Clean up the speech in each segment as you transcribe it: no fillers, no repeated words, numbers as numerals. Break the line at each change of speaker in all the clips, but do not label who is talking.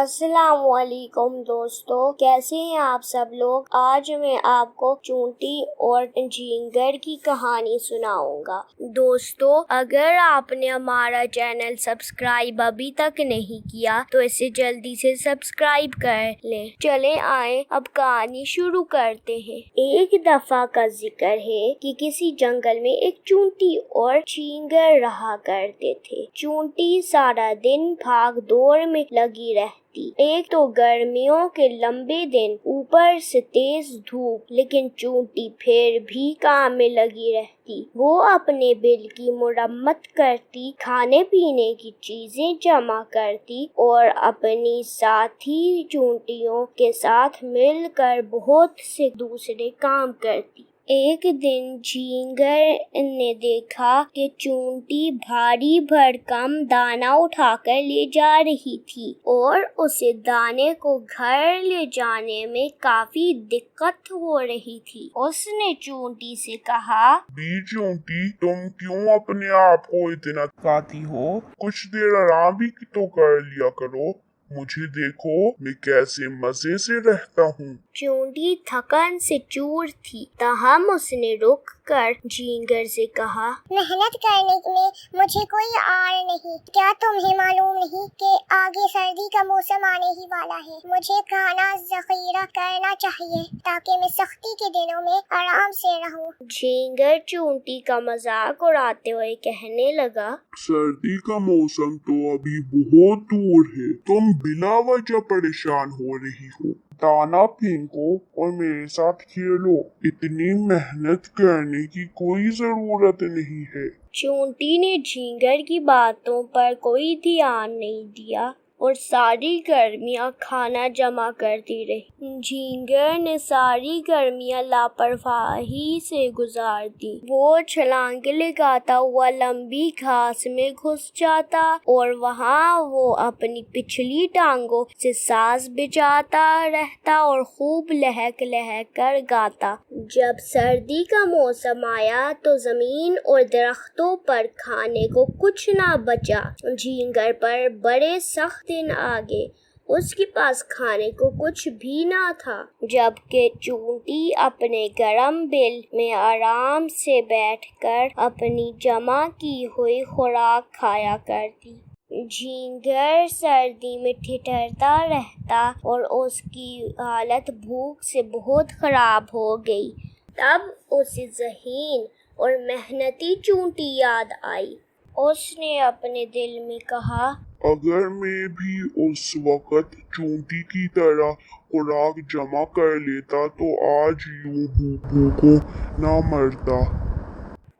अस्सलाम वालेकुम दोस्तों, कैसे हैं आप सब लोग। आज मैं आपको चूंटी और झींगर की कहानी सुनाऊंगा। दोस्तों, अगर आपने हमारा चैनल सब्सक्राइब अभी तक नहीं किया तो इसे जल्दी से सब्सक्राइब कर लें। चले आए अब कहानी शुरू करते हैं। एक दफा का जिक्र है कि किसी जंगल में एक चूंटी और झींगर रहा करते थे। चूंटी सारा दिन भाग दौड़ में लगी रहती। एक तो गर्मियों के लंबे दिन, ऊपर से तेज धूप, लेकिन चूंटी फिर भी काम में लगी रहती। वो अपने बिल की मुरम्मत करती, खाने पीने की चीजें जमा करती और अपनी साथी चूंटियों के साथ मिलकर बहुत से दूसरे काम करती। एक दिन झींगर ने देखा कि चूंटी भारी भरकम दाना उठाकर ले जा रही थी और उसे दाने को घर ले जाने में काफी दिक्कत हो रही थी। उसने चूंटी से कहा,
चूंटी, तुम क्यों अपने आप को इतना थकाती हो? कुछ देर आराम भी तो कर लिया करो। मुझे देखो, मैं कैसे मजे से रहता हूँ।
चूंटी थकन से चूर थी, ताहम उसने रुक कर झींगर से कहा,
मेहनत करने में मुझे कोई आड़ नहीं। क्या तुम्हें मालूम नहीं कि आगे सर्दी का मौसम आने ही वाला है? मुझे खाना ज़ख़ीरा करना चाहिए ताकि मैं सख्ती के दिनों में आराम से रहूं।
झींगर चूंटी का मजाक उड़ाते हुए कहने लगा,
सर्दी का मौसम तो अभी बहुत दूर है। तुम बिना वजह परेशान हो रही हो। दाना फेंको और मेरे साथ खेलो। इतनी मेहनत करने की कोई जरूरत नहीं है।
चूंटी ने झींगर की बातों पर कोई ध्यान नहीं दिया और सारी गर्मियां खाना जमा करती रही। झींगर ने सारी गर्मियां लापरवाही से गुजार दी। वो छलांग लगाता हुआ लंबी घास में घुस जाता और वहाँ वो अपनी पिछली टांगों से सांस बचाता रहता और खूब लहक लहक कर गाता। जब सर्दी का मौसम आया तो जमीन और दरख्तों पर खाने को कुछ ना बचा। झींगर पर बड़े सख्त दिन आगे, उसके पास खाने को कुछ भी ना था, जबकि चूंटी अपने गरम बिल में आराम से बैठकर अपनी जमा की हुई खुराक खाया करती। झींगर सर्दी में ठिठुरता रहता और उसकी हालत भूख से बहुत खराब हो गई। तब उसे ज़हीन और मेहनती चूंटी याद आई। उसने अपने दिल में कहा,
अगर मैं भी उस वक्त चूंटी की तरह खुराक जमा कर लेता तो आज यूं भूखों ना मरता।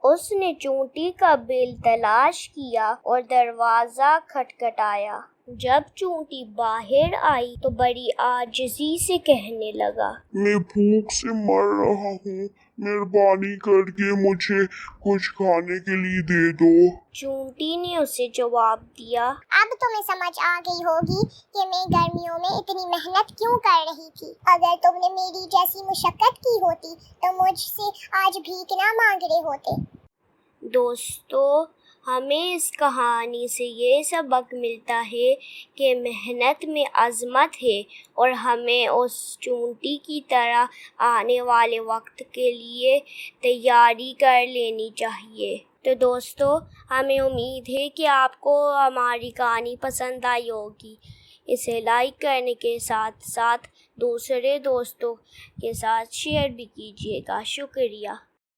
उसने चूंटी का बिल तलाश किया और दरवाजा खटखटाया। जब चूंटी बाहर आई तो बड़ी आजिज़ी से कहने लगा,
मैं भूख से मर रहा हूँ। मेहरबानी करके मुझे कुछ खाने के लिए दे दो।
चूंटी ने उसे जवाब दिया,
अब तुम्हें समझ आ गई होगी कि मैं गर्मियों में इतनी मेहनत क्यों कर रही थी। अगर तुमने मेरी जैसी मुशक्कत की होती तो मुझसे आज भीख ना मांग रहे होते।
दोस्तों, हमें इस कहानी से ये सबक मिलता है कि मेहनत में अज़मत है और हमें उस चूंटी की तरह आने वाले वक्त के लिए तैयारी कर लेनी चाहिए। तो दोस्तों, हमें उम्मीद है कि आपको हमारी कहानी पसंद आई होगी। इसे लाइक करने के साथ साथ दूसरे दोस्तों के साथ शेयर भी कीजिएगा। शुक्रिया।